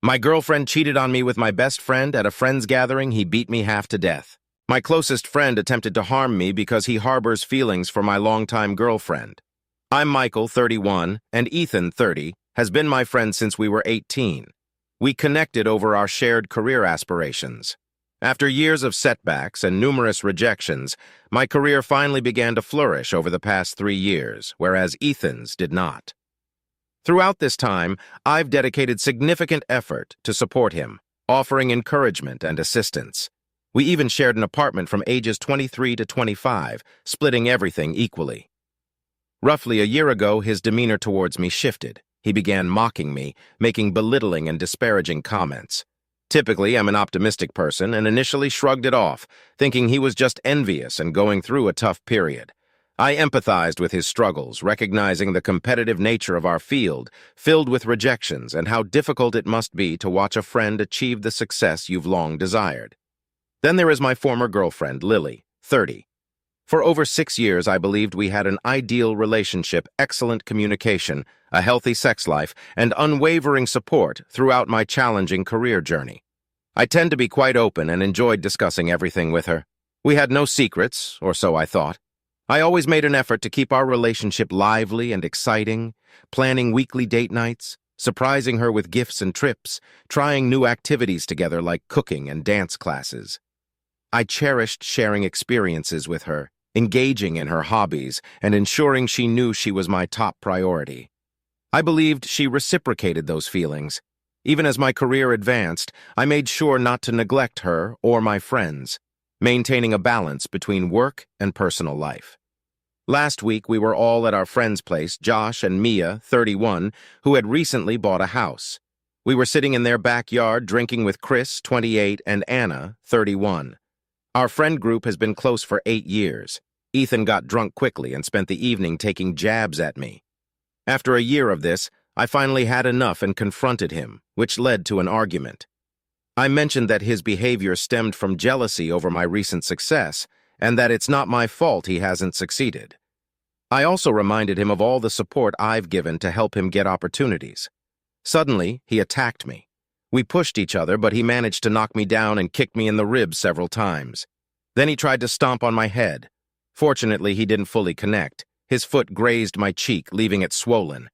My girlfriend cheated on me with my best friend at a friend's gathering. He beat me half to death. My closest friend attempted to harm me because he harbors feelings for my longtime girlfriend. I'm Michael, 31, and Ethan, 30, has been my friend since we were 18. We connected over our shared career aspirations. After years of setbacks and numerous rejections, my career finally began to flourish over the past 3 years, whereas Ethan's did not. Throughout this time, I've dedicated significant effort to support him, offering encouragement and assistance. We even shared an apartment from ages 23 to 25, splitting everything equally. Roughly a year ago, his demeanor towards me shifted. He began mocking me, making belittling and disparaging comments. Typically, I'm an optimistic person and initially shrugged it off, thinking he was just envious and going through a tough period. I empathized with his struggles, recognizing the competitive nature of our field, filled with rejections, and how difficult it must be to watch a friend achieve the success you've long desired. Then there is my former girlfriend, Lily, 30. For over 6 years, I believed we had an ideal relationship, excellent communication, a healthy sex life, and unwavering support throughout my challenging career journey. I tend to be quite open and enjoyed discussing everything with her. We had no secrets, or so I thought. I always made an effort to keep our relationship lively and exciting, planning weekly date nights, surprising her with gifts and trips, trying new activities together like cooking and dance classes. I cherished sharing experiences with her, engaging in her hobbies, and ensuring she knew she was my top priority. I believed she reciprocated those feelings. Even as my career advanced, I made sure not to neglect her or my friends, maintaining a balance between work and personal life. Last week, we were all at our friend's place, Josh and Mia, 31, who had recently bought a house. We were sitting in their backyard drinking with Chris, 28, and Anna, 31. Our friend group has been close for 8 years. Ethan got drunk quickly and spent the evening taking jabs at me. After a year of this, I finally had enough and confronted him, which led to an argument. I mentioned that his behavior stemmed from jealousy over my recent success, and that it's not my fault he hasn't succeeded. I also reminded him of all the support I've given to help him get opportunities. Suddenly, he attacked me. We pushed each other, but he managed to knock me down and kick me in the ribs several times. Then he tried to stomp on my head. Fortunately, he didn't fully connect. His foot grazed my cheek, leaving it swollen.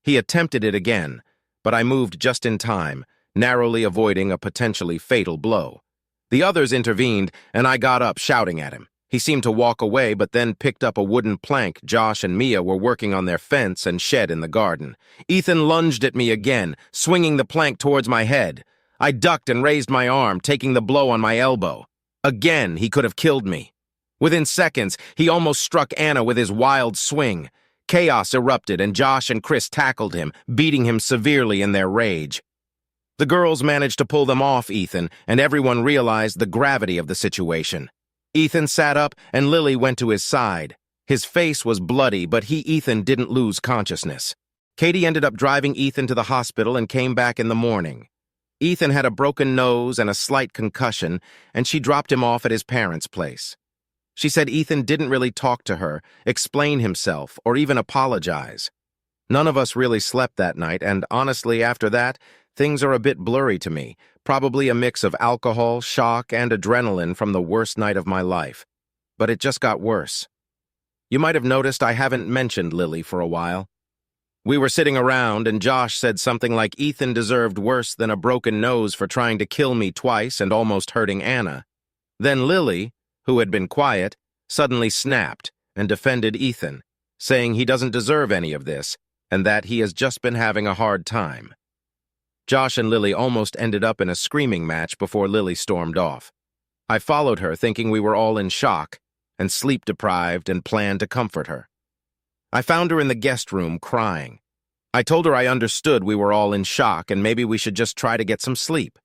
He attempted it again, but I moved just in time, narrowly avoiding a potentially fatal blow. The others intervened, and I got up shouting at him. He seemed to walk away, but then picked up a wooden plank Josh and Mia were working on their fence and shed in the garden. Ethan lunged at me again, swinging the plank towards my head. I ducked and raised my arm, taking the blow on my elbow. Again, he could have killed me. Within seconds, he almost struck Anna with his wild swing. Chaos erupted, and Josh and Chris tackled him, beating him severely in their rage. The girls managed to pull them off Ethan, and everyone realized the gravity of the situation. Ethan sat up, and Lily went to his side. His face was bloody, but Ethan didn't lose consciousness. Katie ended up driving Ethan to the hospital and came back in the morning. Ethan had a broken nose and a slight concussion, and she dropped him off at his parents' place. She said Ethan didn't really talk to her, explain himself, or even apologize. None of us really slept that night, and honestly, after that, things are a bit blurry to me, probably a mix of alcohol, shock, and adrenaline from the worst night of my life. But it just got worse. You might have noticed I haven't mentioned Lily for a while. We were sitting around, and Josh said something like Ethan deserved worse than a broken nose for trying to kill me twice and almost hurting Anna. Then Lily, who had been quiet, suddenly snapped and defended Ethan, saying he doesn't deserve any of this and that he has just been having a hard time. Josh and Lily almost ended up in a screaming match before Lily stormed off. I followed her, thinking we were all in shock and sleep-deprived, and planned to comfort her. I found her in the guest room crying. I told her I understood we were all in shock and maybe we should just try to get some sleep.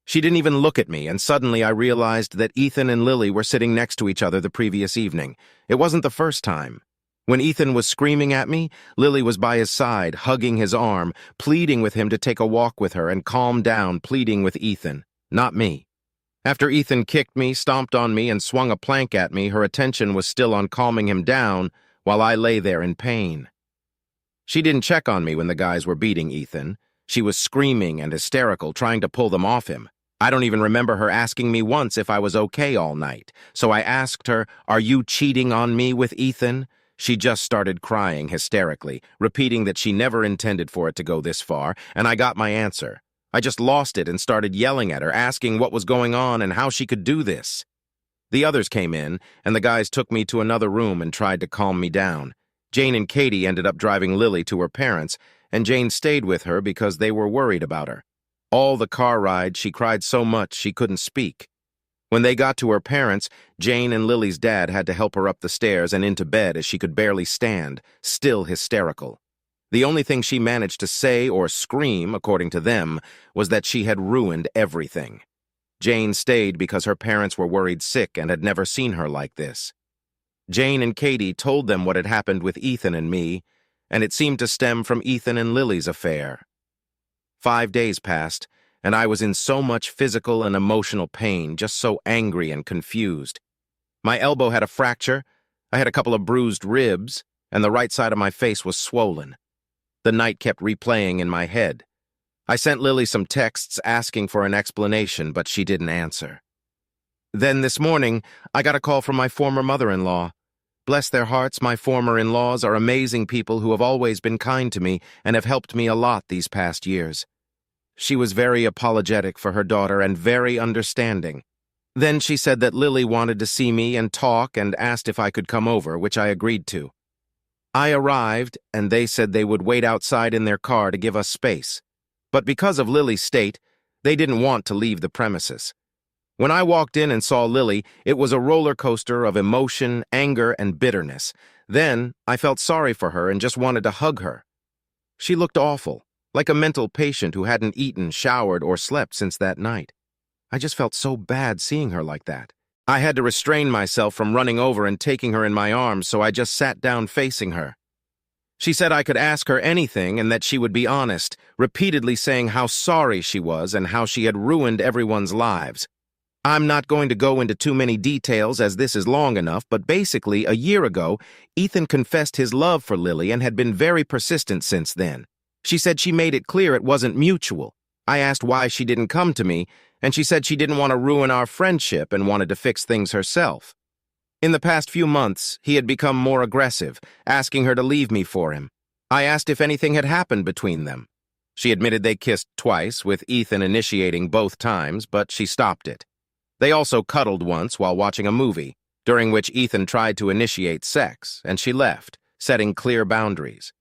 She didn't even look at me, and suddenly I realized that Ethan and Lily were sitting next to each other the previous evening. It wasn't the first time. When Ethan was screaming at me, Lily was by his side, hugging his arm, pleading with him to take a walk with her and calm down, pleading with Ethan, not me. After Ethan kicked me, stomped on me, and swung a plank at me, her attention was still on calming him down while I lay there in pain. She didn't check on me when the guys were beating Ethan. She was screaming and hysterical, trying to pull them off him. I don't even remember her asking me once if I was okay all night. So I asked her, "Are you cheating on me with Ethan?" She just started crying hysterically, repeating that she never intended for it to go this far, and I got my answer. I just lost it and started yelling at her, asking what was going on and how she could do this. The others came in, and the guys took me to another room and tried to calm me down. Jane and Katie ended up driving Lily to her parents, and Jane stayed with her because they were worried about her. All the car ride, she cried so much she couldn't speak. When they got to her parents, Jane and Lily's dad had to help her up the stairs and into bed as she could barely stand, still hysterical. The only thing she managed to say or scream, according to them, was that she had ruined everything. Jane stayed because her parents were worried sick and had never seen her like this. Jane and Katie told them what had happened with Ethan and me, and it seemed to stem from Ethan and Lily's affair. 5 days passed, and I was in so much physical and emotional pain, just so angry and confused. My elbow had a fracture, I had a couple of bruised ribs, and the right side of my face was swollen. The night kept replaying in my head. I sent Lily some texts asking for an explanation, but she didn't answer. Then this morning, I got a call from my former mother-in-law. Bless their hearts, my former in-laws are amazing people who have always been kind to me and have helped me a lot these past years. She was very apologetic for her daughter and very understanding. Then she said that Lily wanted to see me and talk and asked if I could come over, which I agreed to. I arrived, and they said they would wait outside in their car to give us space. But because of Lily's state, they didn't want to leave the premises. When I walked in and saw Lily, it was a roller coaster of emotion, anger, and bitterness. Then I felt sorry for her and just wanted to hug her. She looked awful, like a mental patient who hadn't eaten, showered, or slept since that night. I just felt so bad seeing her like that. I had to restrain myself from running over and taking her in my arms, so I just sat down facing her. She said I could ask her anything and that she would be honest, repeatedly saying how sorry she was and how she had ruined everyone's lives. I'm not going to go into too many details as this is long enough, but basically, a year ago, Ethan confessed his love for Lily and had been very persistent since then. She said she made it clear it wasn't mutual. I asked why she didn't come to me, and she said she didn't want to ruin our friendship and wanted to fix things herself. In the past few months, he had become more aggressive, asking her to leave me for him. I asked if anything had happened between them. She admitted they kissed twice, with Ethan initiating both times, but she stopped it. They also cuddled once while watching a movie, during which Ethan tried to initiate sex, and she left, setting clear boundaries.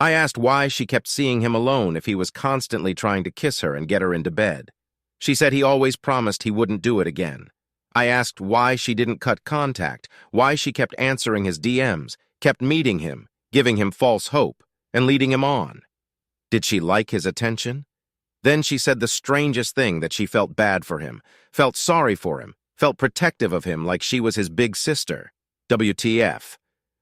I asked why she kept seeing him alone if he was constantly trying to kiss her and get her into bed. She said he always promised he wouldn't do it again. I asked why she didn't cut contact, why she kept answering his DMs, kept meeting him, giving him false hope, and leading him on. Did she like his attention? Then she said the strangest thing, that she felt bad for him, felt sorry for him, felt protective of him like she was his big sister. WTF.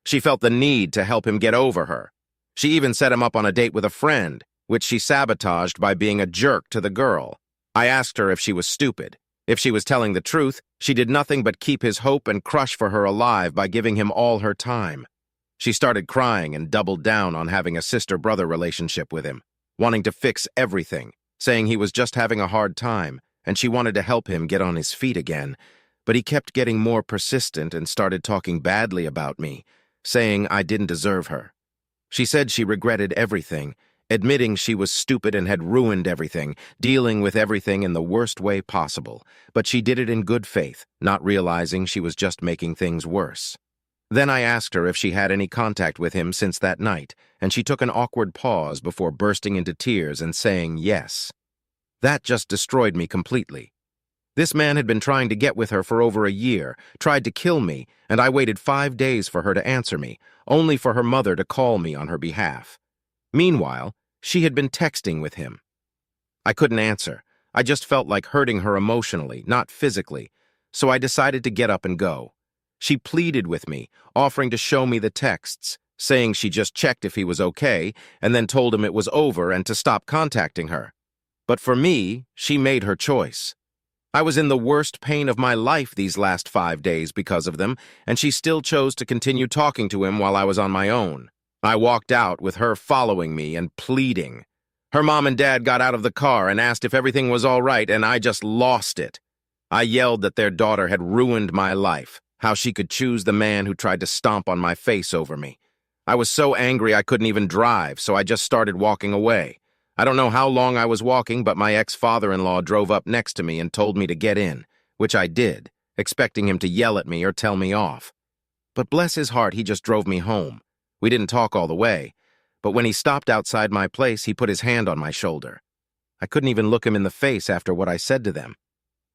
She felt the need to help him get over her. She even set him up on a date with a friend, which she sabotaged by being a jerk to the girl. I asked her if she was stupid. If she was telling the truth, she did nothing but keep his hope and crush for her alive by giving him all her time. She started crying and doubled down on having a sister-brother relationship with him, wanting to fix everything, saying he was just having a hard time, and she wanted to help him get on his feet again. But he kept getting more persistent and started talking badly about me, saying I didn't deserve her. She said she regretted everything, admitting she was stupid and had ruined everything, dealing with everything in the worst way possible, but she did it in good faith, not realizing she was just making things worse. Then I asked her if she had any contact with him since that night, and she took an awkward pause before bursting into tears and saying yes. That just destroyed me completely. This man had been trying to get with her for over a year, tried to kill me, and I waited 5 days for her to answer me, only for her mother to call me on her behalf. Meanwhile, she had been texting with him. I couldn't answer. I just felt like hurting her emotionally, not physically, so I decided to get up and go. She pleaded with me, offering to show me the texts, saying she just checked if he was okay, and then told him it was over and to stop contacting her. But for me, she made her choice. I was in the worst pain of my life these last 5 days because of them, and she still chose to continue talking to him while I was on my own. I walked out with her following me and pleading. Her mom and dad got out of the car and asked if everything was all right, and I just lost it. I yelled that their daughter had ruined my life, how she could choose the man who tried to stomp on my face over me. I was so angry I couldn't even drive, so I just started walking away. I don't know how long I was walking, but my ex-father-in-law drove up next to me and told me to get in, which I did, expecting him to yell at me or tell me off. But bless his heart, he just drove me home. We didn't talk all the way, but when he stopped outside my place, he put his hand on my shoulder. I couldn't even look him in the face after what I said to them.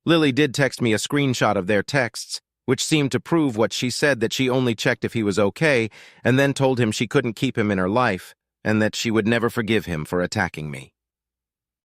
Lily did text me a screenshot of their texts, which seemed to prove what she said, that she only checked if he was okay, and then told him she couldn't keep him in her life, and that she would never forgive him for attacking me.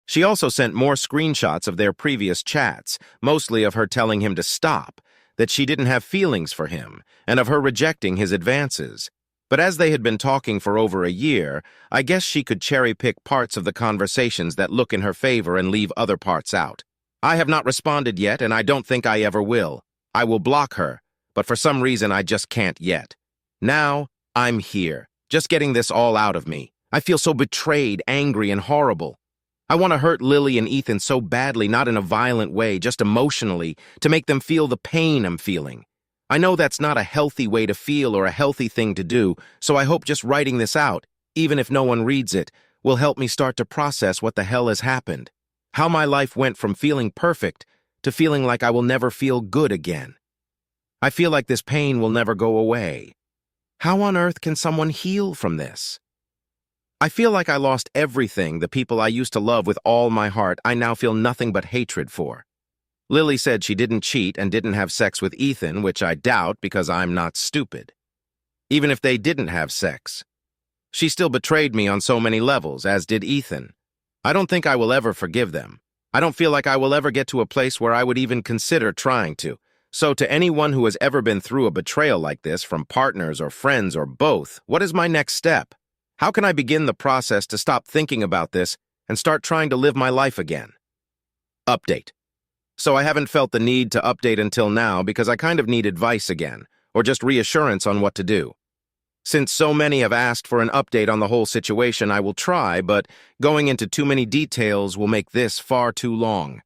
She also sent more screenshots of their previous chats, mostly of her telling him to stop, that she didn't have feelings for him, and of her rejecting his advances. But as they had been talking for over a year, I guess she could cherry-pick parts of the conversations that look in her favor and leave other parts out. I have not responded yet, and I don't think I ever will. I will block her, but for some reason I just can't yet. Now, I'm here, just getting this all out of me. I feel so betrayed, angry, and horrible. I want to hurt Lily and Ethan so badly, not in a violent way, just emotionally, to make them feel the pain I'm feeling. I know that's not a healthy way to feel or a healthy thing to do, so I hope just writing this out, even if no one reads it, will help me start to process what the hell has happened. How my life went from feeling perfect to feeling like I will never feel good again. I feel like this pain will never go away. How on earth can someone heal from this? I feel like I lost everything. The people I used to love with all my heart, I now feel nothing but hatred for. Lily said she didn't cheat and didn't have sex with Ethan, which I doubt because I'm not stupid. Even if they didn't have sex, she still betrayed me on so many levels, as did Ethan. I don't think I will ever forgive them. I don't feel like I will ever get to a place where I would even consider trying to. So to anyone who has ever been through a betrayal like this, from partners or friends or both, what is my next step? How can I begin the process to stop thinking about this and start trying to live my life again? Update. So I haven't felt the need to update until now because I kind of need advice again, or just reassurance on what to do. Since so many have asked for an update on the whole situation, I will try, but going into too many details will make this far too long.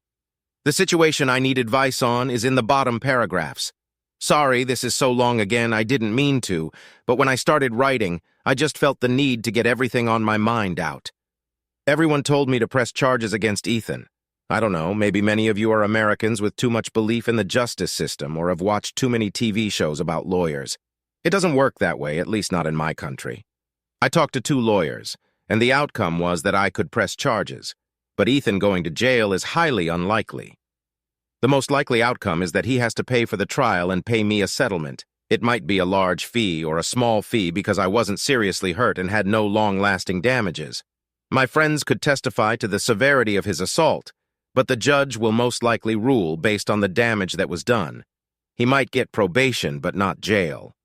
The situation I need advice on is in the bottom paragraphs. Sorry, this is so long again, I didn't mean to, but when I started writing, I just felt the need to get everything on my mind out. Everyone told me to press charges against Ethan. I don't know, maybe many of you are Americans with too much belief in the justice system or have watched too many TV shows about lawyers. It doesn't work that way, at least not in my country. I talked to 2 lawyers, and the outcome was that I could press charges, but Ethan going to jail is highly unlikely. The most likely outcome is that he has to pay for the trial and pay me a settlement. It might be a large fee or a small fee because I wasn't seriously hurt and had no long-lasting damages. My friends could testify to the severity of his assault, but the judge will most likely rule based on the damage that was done. He might get probation, but not jail.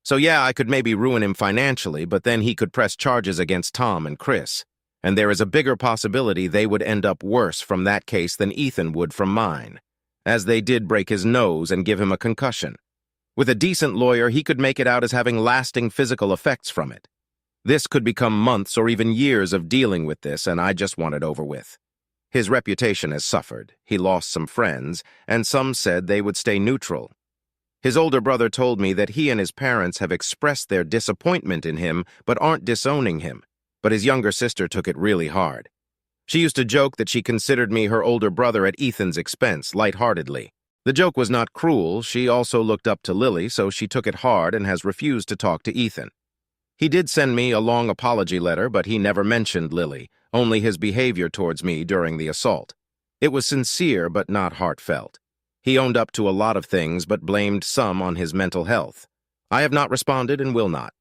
So yeah, I could maybe ruin him financially, but then he could press charges against Tom and Chris. And there is a bigger possibility they would end up worse from that case than Ethan would from mine, as they did break his nose and give him a concussion. With a decent lawyer, he could make it out as having lasting physical effects from it. This could become months or even years of dealing with this, and I just want it over with. His reputation has suffered. He lost some friends, and some said they would stay neutral. His older brother told me that he and his parents have expressed their disappointment in him but aren't disowning him, but his younger sister took it really hard. She used to joke that she considered me her older brother at Ethan's expense, lightheartedly. The joke was not cruel. She also looked up to Lily, so she took it hard and has refused to talk to Ethan. He did send me a long apology letter, but he never mentioned Lily, only his behavior towards me during the assault. It was sincere but not heartfelt. He owned up to a lot of things but blamed some on his mental health. I have not responded and will not.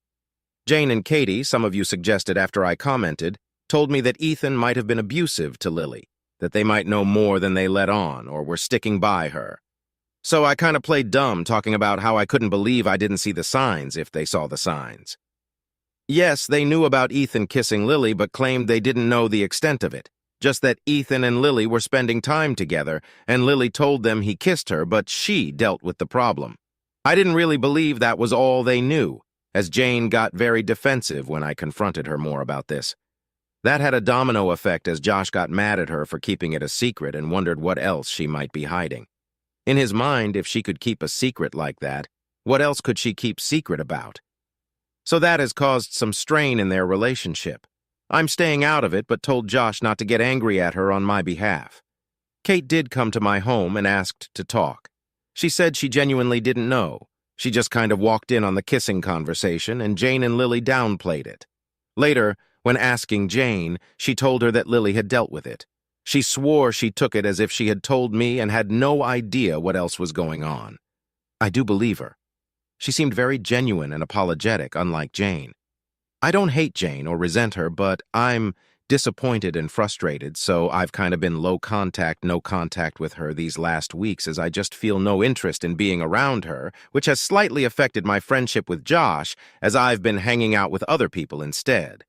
Jane and Katie, some of you suggested after I commented, told me that Ethan might have been abusive to Lily, that they might know more than they let on or were sticking by her. So I kind of played dumb talking about how I couldn't believe I didn't see the signs if they saw the signs. Yes, they knew about Ethan kissing Lily but claimed they didn't know the extent of it. Just that Ethan and Lily were spending time together, and Lily told them he kissed her, but she dealt with the problem. I didn't really believe that was all they knew, as Jane got very defensive when I confronted her more about this. That had a domino effect as Josh got mad at her for keeping it a secret and wondered what else she might be hiding. In his mind, if she could keep a secret like that, what else could she keep secret about? So that has caused some strain in their relationship. I'm staying out of it, but told Josh not to get angry at her on my behalf. Kate did come to my home and asked to talk. She said she genuinely didn't know. She just kind of walked in on the kissing conversation, and Jane and Lily downplayed it. Later, when asking Jane, she told her that Lily had dealt with it. She swore she took it as if she had told me and had no idea what else was going on. I do believe her. She seemed very genuine and apologetic, unlike Jane. I don't hate Jane or resent her, but I'm disappointed and frustrated, so I've kind of been low contact, no contact with her these last weeks as I just feel no interest in being around her, which has slightly affected my friendship with Josh as I've been hanging out with other people instead.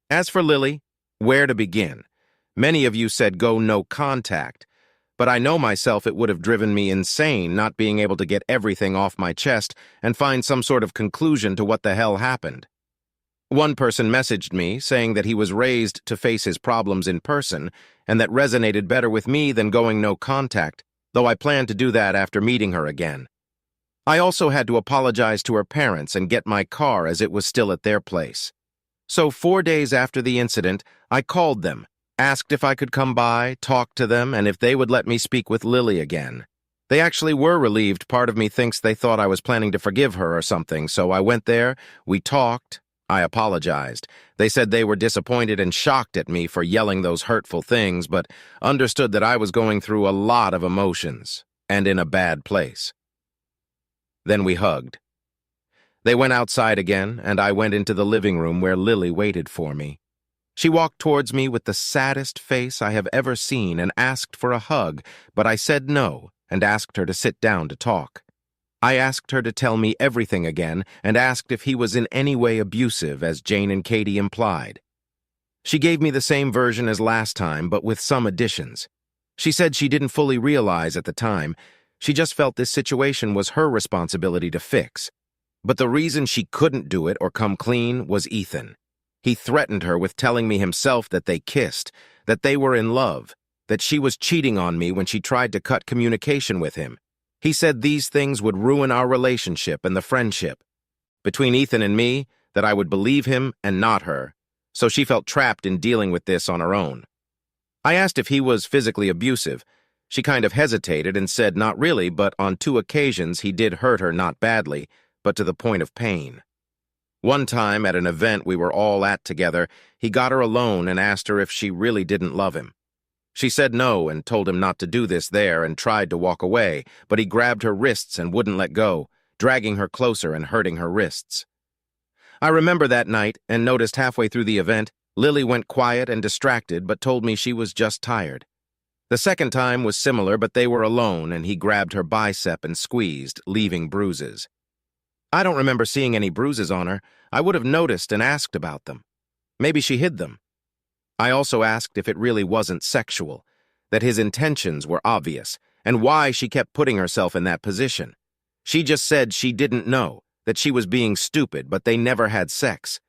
As for Lily, where to begin? Many of you said go no contact, but I know myself it would have driven me insane not being able to get everything off my chest and find some sort of conclusion to what the hell happened. One person messaged me saying that he was raised to face his problems in person and that resonated better with me than going no contact, though I plan to do that after meeting her again. I also had to apologize to her parents and get my car as it was still at their place. So 4 days after the incident, I called them, asked if I could come by, talk to them, and if they would let me speak with Lily again. They actually were relieved. Part of me thinks they thought I was planning to forgive her or something, so I went there, we talked, I apologized. They said they were disappointed and shocked at me for yelling those hurtful things, but understood that I was going through a lot of emotions and in a bad place. Then we hugged. They went outside again, and I went into the living room where Lily waited for me. She walked towards me with the saddest face I have ever seen and asked for a hug, but I said no and asked her to sit down to talk. I asked her to tell me everything again and asked if he was in any way abusive, as Jane and Katie implied. She gave me the same version as last time, but with some additions. She said she didn't fully realize at the time. She just felt this situation was her responsibility to fix. But the reason she couldn't do it or come clean was Ethan. He threatened her with telling me himself that they kissed, that they were in love, that she was cheating on me when she tried to cut communication with him. He said these things would ruin our relationship and the friendship. Between Ethan and me, that I would believe him and not her, so she felt trapped in dealing with this on her own. I asked if he was physically abusive. She kind of hesitated and said not really, but on 2 occasions he did hurt her not badly, but to the point of pain. One time at an event we were all at together, he got her alone and asked her if she really didn't love him. She said no and told him not to do this there and tried to walk away, but he grabbed her wrists and wouldn't let go, dragging her closer and hurting her wrists. I remember that night and noticed halfway through the event, Lily went quiet and distracted but told me she was just tired. The second time was similar, but they were alone and he grabbed her bicep and squeezed, leaving bruises. I don't remember seeing any bruises on her. I would have noticed and asked about them. Maybe she hid them. I also asked if it really wasn't sexual, that his intentions were obvious, and why she kept putting herself in that position. She just said she didn't know, that she was being stupid, but they never had sex.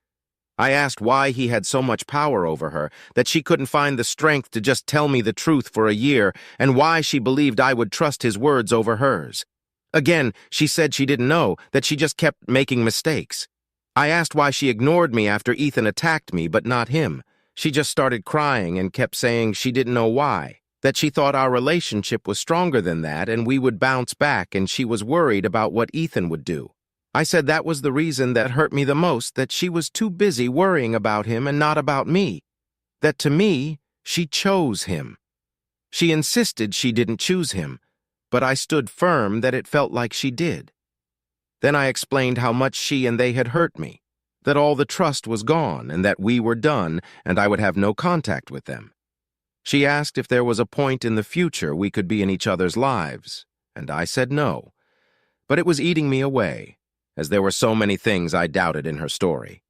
I asked why he had so much power over her, that she couldn't find the strength to just tell me the truth for a year, and why she believed I would trust his words over hers. Again, she said she didn't know, that she just kept making mistakes. I asked why she ignored me after Ethan attacked me, but not him. She just started crying and kept saying she didn't know why, that she thought our relationship was stronger than that and we would bounce back, and she was worried about what Ethan would do. I said that was the reason that hurt me the most, that she was too busy worrying about him and not about me. That to me, she chose him. She insisted she didn't choose him, but I stood firm that it felt like she did. Then I explained how much she and they had hurt me, that all the trust was gone and that we were done and I would have no contact with them. She asked if there was a point in the future we could be in each other's lives, and I said no. But it was eating me away, as there were so many things I doubted in her story.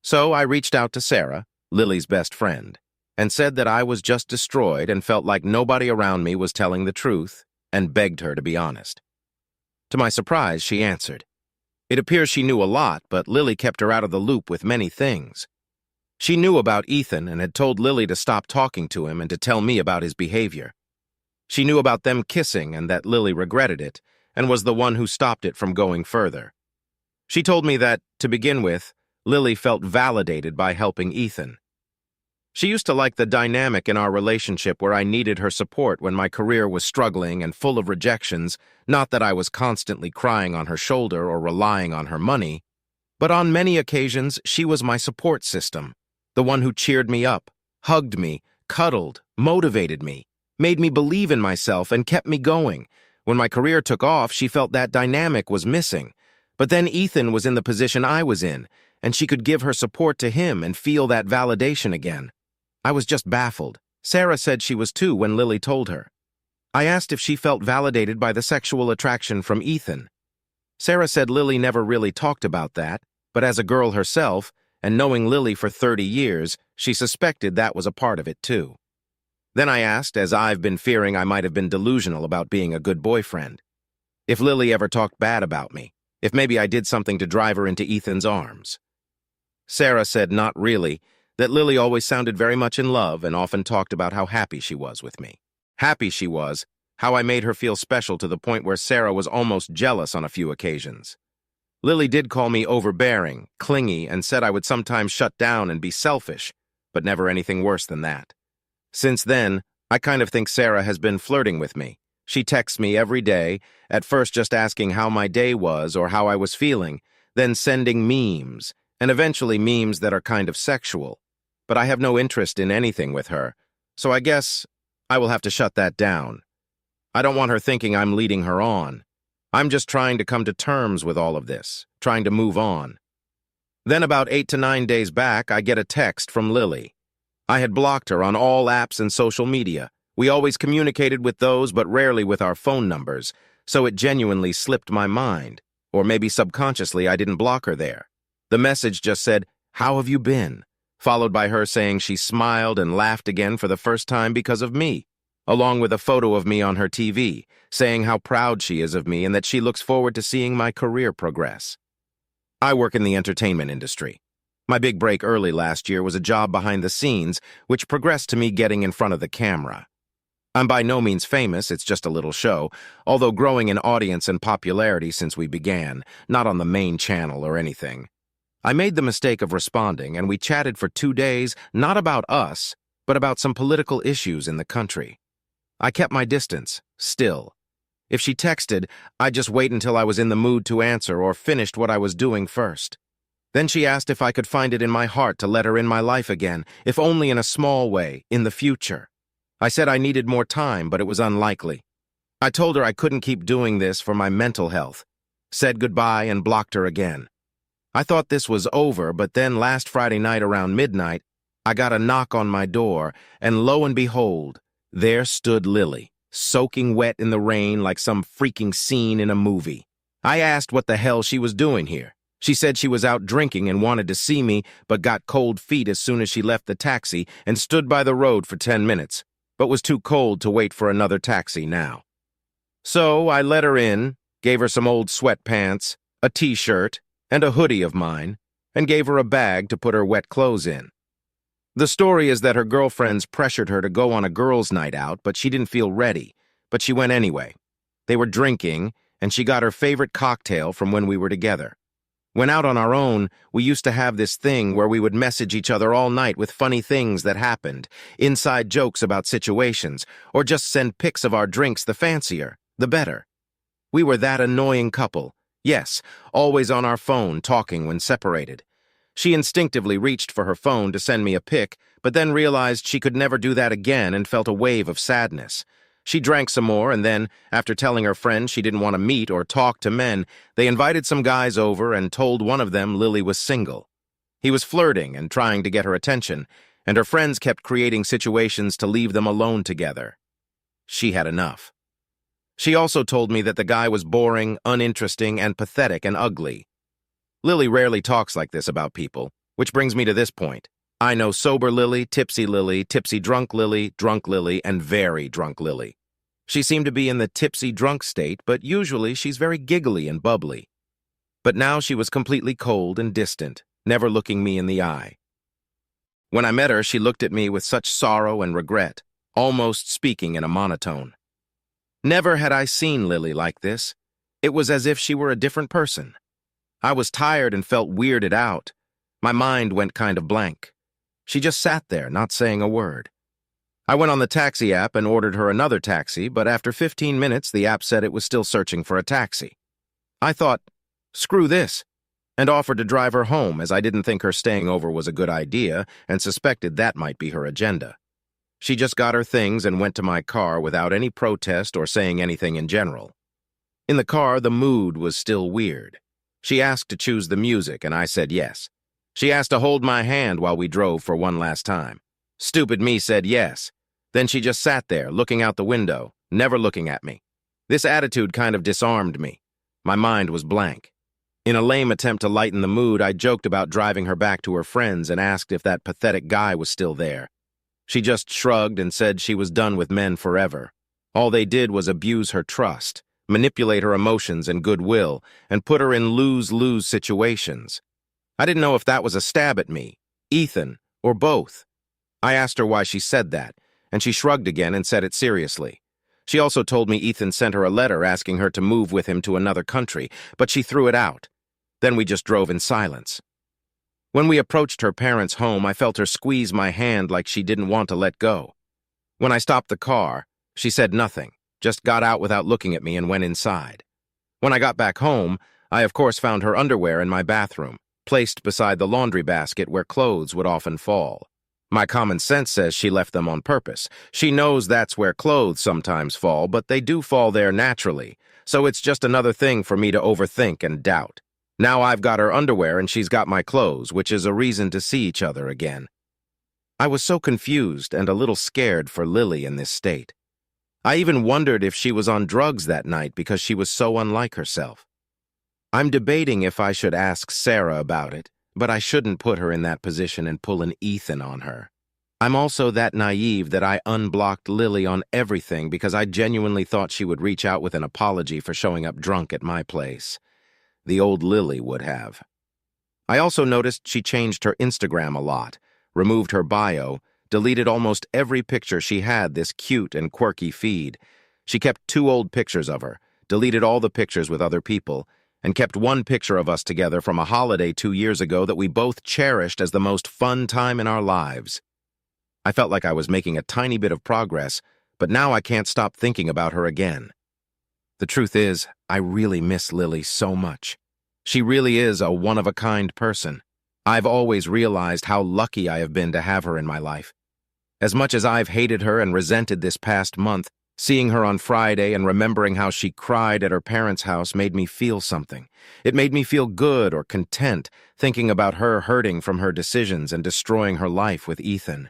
So I reached out to Sarah, Lily's best friend, and said that I was just destroyed and felt like nobody around me was telling the truth, and begged her to be honest. To my surprise, she answered. It appears she knew a lot, but Lily kept her out of the loop with many things. She knew about Ethan and had told Lily to stop talking to him and to tell me about his behavior. She knew about them kissing and that Lily regretted it and was the one who stopped it from going further. She told me that, to begin with, Lily felt validated by helping Ethan. She used to like the dynamic in our relationship where I needed her support when my career was struggling and full of rejections, not that I was constantly crying on her shoulder or relying on her money, but on many occasions she was my support system, the one who cheered me up, hugged me, cuddled, motivated me, made me believe in myself and kept me going. When my career took off, she felt that dynamic was missing. But then Ethan was in the position I was in, and she could give her support to him and feel that validation again. I was just baffled. Sarah said she was too when Lily told her. I asked if she felt validated by the sexual attraction from Ethan. Sarah said Lily never really talked about that, but as a girl herself, and knowing Lily for 30 years, she suspected that was a part of it too. Then I asked, as I've been fearing I might have been delusional about being a good boyfriend, if Lily ever talked bad about me, if maybe I did something to drive her into Ethan's arms. Sarah said not really, that Lily always sounded very much in love and often talked about how happy she was with me. Happy she was, how I made her feel special to the point where Sarah was almost jealous on a few occasions. Lily did call me overbearing, clingy, and said I would sometimes shut down and be selfish, but never anything worse than that. Since then, I kind of think Sarah has been flirting with me. She texts me every day, at first just asking how my day was or how I was feeling, then sending memes, and eventually memes that are kind of sexual. But I have no interest in anything with her, so I guess I will have to shut that down. I don't want her thinking I'm leading her on. I'm just trying to come to terms with all of this, trying to move on. Then about 8 to 9 days back, I get a text from Lily. I had blocked her on all apps and social media. We always communicated with those, but rarely with our phone numbers, so it genuinely slipped my mind. Or maybe subconsciously I didn't block her there. The message just said, "How have you been?" followed by her saying she smiled and laughed again for the first time because of me, along with a photo of me on her TV, saying how proud she is of me and that she looks forward to seeing my career progress. I work in the entertainment industry. My big break early last year was a job behind the scenes, which progressed to me getting in front of the camera. I'm by no means famous, it's just a little show, although growing in audience and popularity since we began, not on the main channel or anything. I made the mistake of responding, and we chatted for 2 days, not about us, but about some political issues in the country. I kept my distance, still. If she texted, I'd just wait until I was in the mood to answer or finished what I was doing first. Then she asked if I could find it in my heart to let her in my life again, if only in a small way, in the future. I said I needed more time, but it was unlikely. I told her I couldn't keep doing this for my mental health, said goodbye and blocked her again. I thought this was over, but then last Friday night around midnight, I got a knock on my door, and lo and behold, there stood Lily, soaking wet in the rain like some freaking scene in a movie. I asked what the hell she was doing here. She said she was out drinking and wanted to see me, but got cold feet as soon as she left the taxi and stood by the road for 10 minutes, but was too cold to wait for another taxi now. So I let her in, gave her some old sweatpants, a t-shirt, and a hoodie of mine, and gave her a bag to put her wet clothes in. The story is that her girlfriends pressured her to go on a girls' night out, but she didn't feel ready, but she went anyway. They were drinking, and she got her favorite cocktail from when we were together. When out on our own, we used to have this thing where we would message each other all night with funny things that happened, inside jokes about situations, or just send pics of our drinks, the fancier, the better. We were that annoying couple. Yes, always on our phone, talking when separated. She instinctively reached for her phone to send me a pic, but then realized she could never do that again and felt a wave of sadness. She drank some more, and then, after telling her friends she didn't want to meet or talk to men, they invited some guys over and told one of them Lily was single. He was flirting and trying to get her attention, and her friends kept creating situations to leave them alone together. She had enough. She also told me that the guy was boring, uninteresting, and pathetic and ugly. Lily rarely talks like this about people, which brings me to this point. I know sober Lily, tipsy drunk Lily, and very drunk Lily. She seemed to be in the tipsy drunk state, but usually she's very giggly and bubbly. But now she was completely cold and distant, never looking me in the eye. When I met her, she looked at me with such sorrow and regret, almost speaking in a monotone. Never had I seen Lily like this. It was as if she were a different person. I was tired and felt weirded out. My mind went kind of blank. She just sat there, not saying a word. I went on the taxi app and ordered her another taxi, but after 15 minutes, the app said it was still searching for a taxi. I thought, screw this, and offered to drive her home as I didn't think her staying over was a good idea and suspected that might be her agenda. She just got her things and went to my car without any protest or saying anything in general. In the car, the mood was still weird. She asked to choose the music, and I said yes. She asked to hold my hand while we drove for one last time. Stupid me said yes. Then she just sat there, looking out the window, never looking at me. This attitude kind of disarmed me. My mind was blank. In a lame attempt to lighten the mood, I joked about driving her back to her friends and asked if that pathetic guy was still there. She just shrugged and said she was done with men forever. All they did was abuse her trust, manipulate her emotions and goodwill, and put her in lose-lose situations. I didn't know if that was a stab at me, Ethan, or both. I asked her why she said that, and she shrugged again and said it seriously. She also told me Ethan sent her a letter asking her to move with him to another country, but she threw it out. Then we just drove in silence. When we approached her parents' home, I felt her squeeze my hand like she didn't want to let go. When I stopped the car, she said nothing, just got out without looking at me and went inside. When I got back home, I of course found her underwear in my bathroom, placed beside the laundry basket where clothes would often fall. My common sense says she left them on purpose. She knows that's where clothes sometimes fall, but they do fall there naturally, so it's just another thing for me to overthink and doubt. Now I've got her underwear and she's got my clothes, which is a reason to see each other again. I was so confused and a little scared for Lily in this state. I even wondered if she was on drugs that night because she was so unlike herself. I'm debating if I should ask Sarah about it, but I shouldn't put her in that position and pull an Ethan on her. I'm also that naive that I unblocked Lily on everything because I genuinely thought she would reach out with an apology for showing up drunk at my place. The old Lily would have. I also noticed she changed her Instagram a lot, removed her bio, deleted almost every picture she had this cute and quirky feed. She kept 2 old pictures of her, deleted all the pictures with other people, and kept one picture of us together from a holiday 2 years ago that we both cherished as the most fun time in our lives. I felt like I was making a tiny bit of progress, but now I can't stop thinking about her again. The truth is, I really miss Lily so much. She really is a one-of-a-kind person. I've always realized how lucky I have been to have her in my life. As much as I've hated her and resented this past month, seeing her on Friday and remembering how she cried at her parents' house made me feel something. It made me feel good or content, thinking about her hurting from her decisions and destroying her life with Ethan.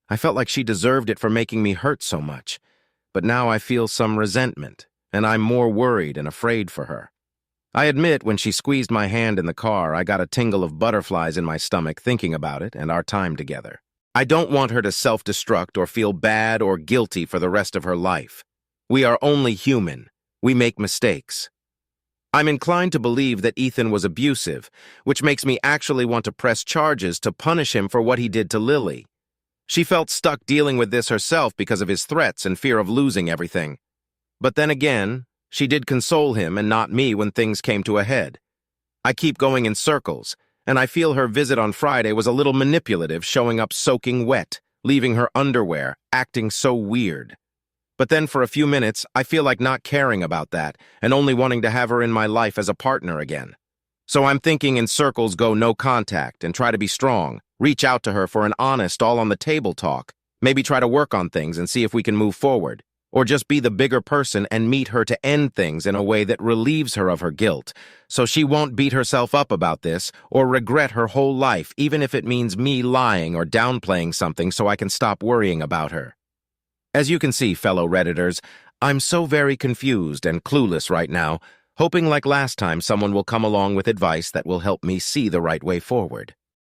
I felt like she deserved it for making me hurt so much, but now I feel some resentment, and I'm more worried and afraid for her. I admit when she squeezed my hand in the car, I got a tingle of butterflies in my stomach thinking about it and our time together. I don't want her to self-destruct or feel bad or guilty for the rest of her life. We are only human. We make mistakes. I'm inclined to believe that Ethan was abusive, which makes me actually want to press charges to punish him for what he did to Lily. She felt stuck dealing with this herself because of his threats and fear of losing everything. But then again, she did console him and not me when things came to a head. I keep going in circles, and I feel her visit on Friday was a little manipulative, showing up soaking wet, leaving her underwear, acting so weird. But then for a few minutes, I feel like not caring about that and only wanting to have her in my life as a partner again. So I'm thinking in circles go no contact and try to be strong, reach out to her for an honest all-on-the-table talk, maybe try to work on things and see if we can move forward. Or just be the bigger person and meet her to end things in a way that relieves her of her guilt, so she won't beat herself up about this or regret her whole life, even if it means me lying or downplaying something so I can stop worrying about her. As you can see, fellow Redditors, I'm so very confused and clueless right now, hoping like last time someone will come along with advice that will help me see the right way forward.